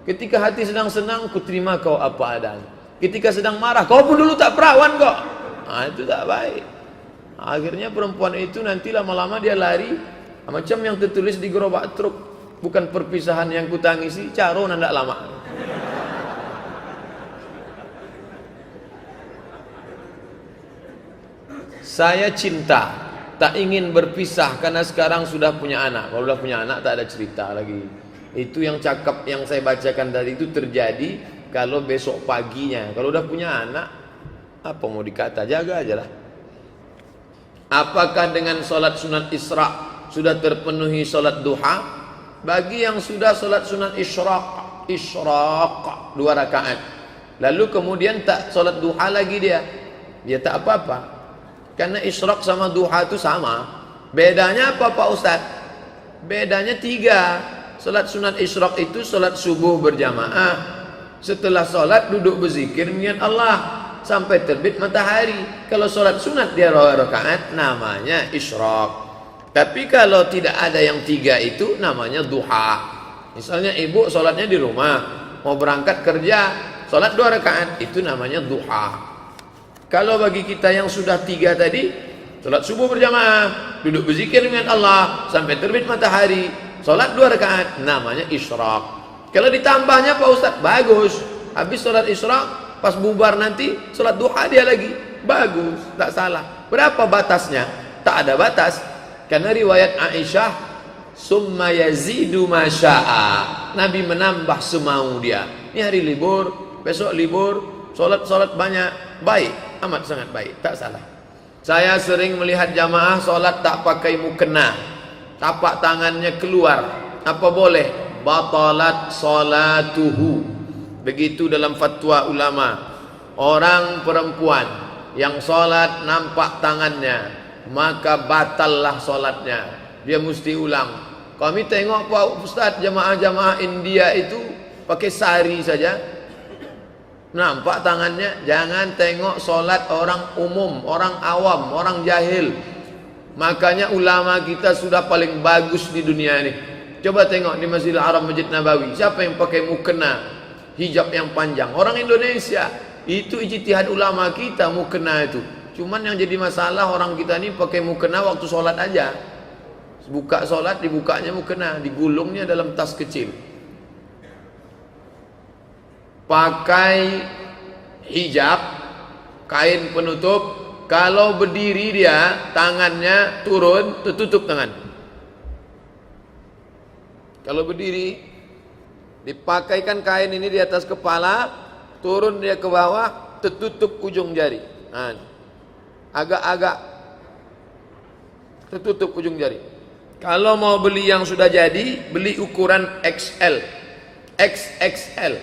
Ketika hati sedang senang, ku terima kau apa adanya. Ketika sedang marah, kau pun dulu tak perawan kok. Nah, itu tak baik. Akhirnya perempuan itu nanti lama-lama dia lari, macam yang tertulis di gerobak truk. Bukan perpisahan yang kutangisi, caro nandak lama. Saya cinta, tak ingin berpisah karena sekarang sudah punya anak. Kalau sudah punya anak tak ada cerita lagi. Itu yang cakap yang saya bacakan tadi itu terjadi kalau besok paginya. Kalau sudah punya anak, apa mau dikata, jaga aja lah. Apakah dengan sholat sunat Isra sudah terpenuhi sholat duha? Bagi yang sudah sholat sunat Isyraq 2 rakaat, lalu kemudian tak sholat duha lagi dia tak apa-apa. Karena Isyraq sama duha itu sama. Bedanya apa Pak Ustaz? Bedanya 3. Sholat sunat Isyraq itu sholat subuh berjamaah. Setelah sholat duduk berzikir mengingat Allah sampai terbit matahari. Kalau sholat sunat dia 2 rakaat namanya Isyraq. Tapi kalau tidak ada yang 3 itu namanya duha. Misalnya ibu sholatnya di rumah, mau berangkat kerja, sholat 2 rakaat, itu namanya duha. Kalau bagi kita yang sudah 3 tadi, sholat subuh berjamaah, duduk berzikir dengan Allah sampai terbit matahari, sholat 2 rakaat, namanya Isyraq. Kalau ditambahnya Pak Ustaz, bagus. Habis sholat Isyraq, pas bubar nanti sholat duha dia lagi, bagus, tak salah. Berapa batasnya? Tak ada batas. Karena riwayat Aisyah, summa yazidu masya'a, Nabi menambah semau dia. Ini hari libur, besok libur, solat banyak, baik, amat sangat baik, tak salah. Saya sering melihat jamaah solat tak pakai mukena, tapak tangannya keluar, apa boleh? Batalat salatuhu. Begitu dalam fatwa ulama. Orang perempuan yang solat nampak tangannya, maka batallah solatnya. Dia mesti ulang. Kami tengok Pak Ustaz, jamaah-jamaah India itu pakai sari saja, nampak tangannya. Jangan tengok solat orang umum, orang awam, orang jahil. Makanya ulama kita sudah paling bagus di dunia ini. Coba tengok di Masjidil Haram, Masjid Nabawi, siapa yang pakai mukena, hijab yang panjang? Orang Indonesia. Itu ijtihad ulama kita, mukena itu. Cuman yang jadi masalah orang kita ini pakai mukena waktu sholat aja. Buka sholat dibukanya mukena, digulungnya dalam tas kecil. Pakai hijab, kain penutup. Kalau berdiri dia tangannya turun, tertutup tangan. Kalau berdiri dipakaikan kain ini di atas kepala, turun dia ke bawah, tertutup ujung jari. Agak-agak tertutup ujung jari. Kalau mau beli yang sudah jadi, beli ukuran XL, XXL.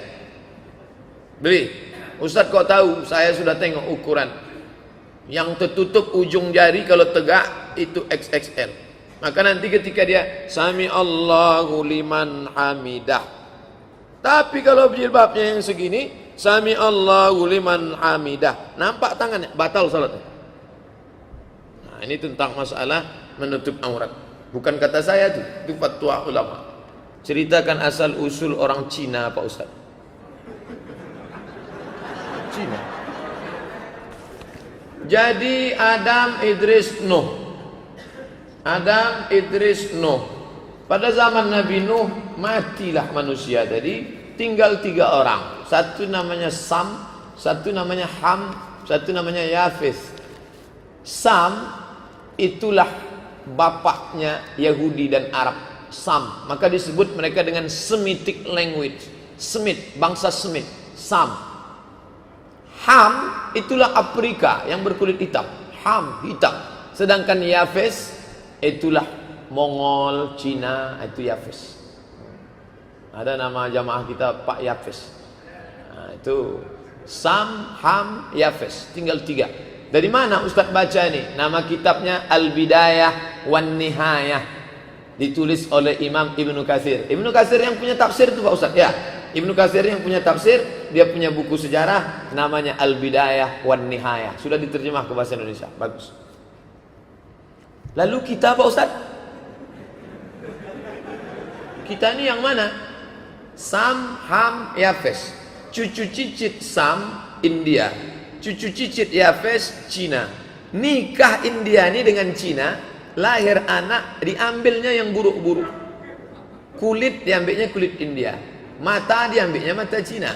Beli. Ustaz kok tahu? Saya sudah tengok ukuran. Yang tertutup ujung jari kalau tegak itu XXL. Maka nanti ketika dia Sami Allahu liman hamidah. Tapi kalau jilbabnya yang segini, Sami Allahu liman hamidah, nampak tangannya, batal salatnya. Nah, ini tentang masalah menutup aurat. Bukan kata saya tuh, itu fatwa ulama. Ceritakan asal usul orang Cina Pak Ustaz. Cina. Jadi Adam, Idris, Nuh. Adam, Idris, Nuh. Pada zaman Nabi Nuh matilah manusia tadi, tinggal 3 orang. Satu namanya Sam, satu namanya Ham, satu namanya Yafis. Sam itulah bapaknya Yahudi dan Arab. Sam, maka disebut mereka dengan Semitic language. Semit, bangsa Semit. Sam. Ham itulah Afrika yang berkulit hitam. Ham, hitam. Sedangkan Yafis itulah Mongol, Cina, itu Yafis. Ada nama jamaah kita Pak Yafis. Nah, itu Sam, Ham, Yafis. Tinggal 3. Dari mana Ustaz baca ini? Nama kitabnya Al-Bidayah wan Nihayah. Ditulis oleh Imam Ibnu Katsir. Ibnu Katsir yang punya tafsir itu Pak Ustaz. Ya, Ibnu Katsir yang punya tafsir, dia punya buku sejarah namanya Al-Bidayah wan Nihayah. Sudah diterjemah ke bahasa Indonesia. Bagus. Lalu kita Pak Ustaz, kita ini yang mana? Sam, Ham, Yafes. Cucu cicit Sam, India. Cucu cicit Yafes, Cina. Nikah India ini dengan Cina, lahir anak, diambilnya yang buruk-buruk. Kulit diambilnya kulit India, mata diambilnya mata Cina,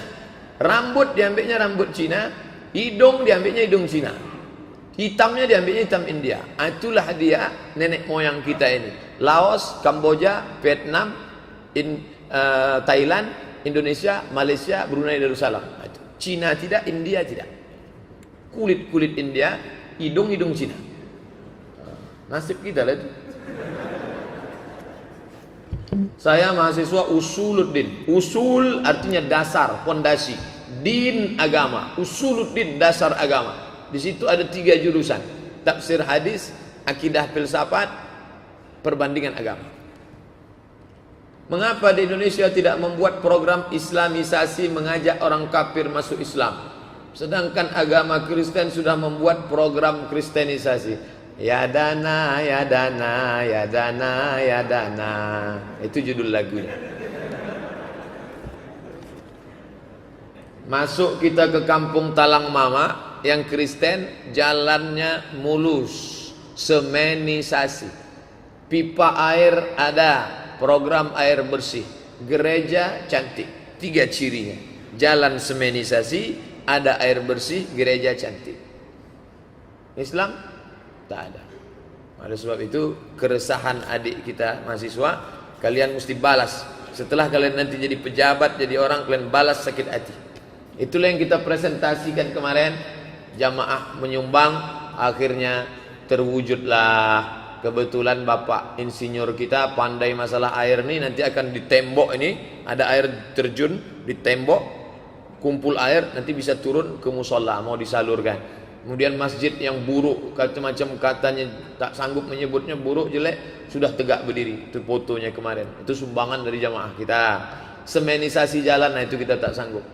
rambut diambilnya rambut Cina, hidung diambilnya hidung Cina, hitamnya diambilnya hitam India. Itulah dia nenek moyang kita ini. Laos, Kamboja, Vietnam, Thailand, Indonesia, Malaysia, Brunei Darussalam. Cina tidak, India tidak. Kulit India, hidung Cina. Nasib kita lah itu. Saya mahasiswa usuluddin. Usul artinya dasar, fondasi. Din agama, usuluddin dasar agama. Di situ ada 3 jurusan: tafsir hadis, akidah filsafat, perbandingan agama. Mengapa di Indonesia tidak membuat program islamisasi mengajak orang kafir masuk Islam? Sedangkan agama Kristen sudah membuat program kristenisasi. Ya dana, ya dana, ya dana, ya dana. Itu judul lagunya. Masuk kita ke kampung Talang Mama yang Kristen, jalannya mulus, semenisasi. Pipa air ada, program air bersih. Gereja cantik, 3 cirinya. Jalan semenisasi, ada air bersih, gereja cantik. Islam tak ada. Oleh sebab itu keresahan adik kita mahasiswa kalian mesti balas. Setelah kalian nanti jadi pejabat, jadi orang, kalian balas sakit hati. Itulah yang kita presentasikan kemarin. Jamaah menyumbang, akhirnya terwujudlah. Kebetulan bapak insinyur kita pandai masalah air nih. Nanti akan di tembok ini ada air terjun di tembok, kumpul air, nanti bisa turun ke musola mau disalurkan. Kemudian masjid yang buruk, macam katanya tak sanggup menyebutnya, buruk jelek, sudah tegak berdiri. Itu fotonya kemarin. Itu sumbangan dari jamaah kita. Semenisasi jalan, nah itu kita tak sanggup.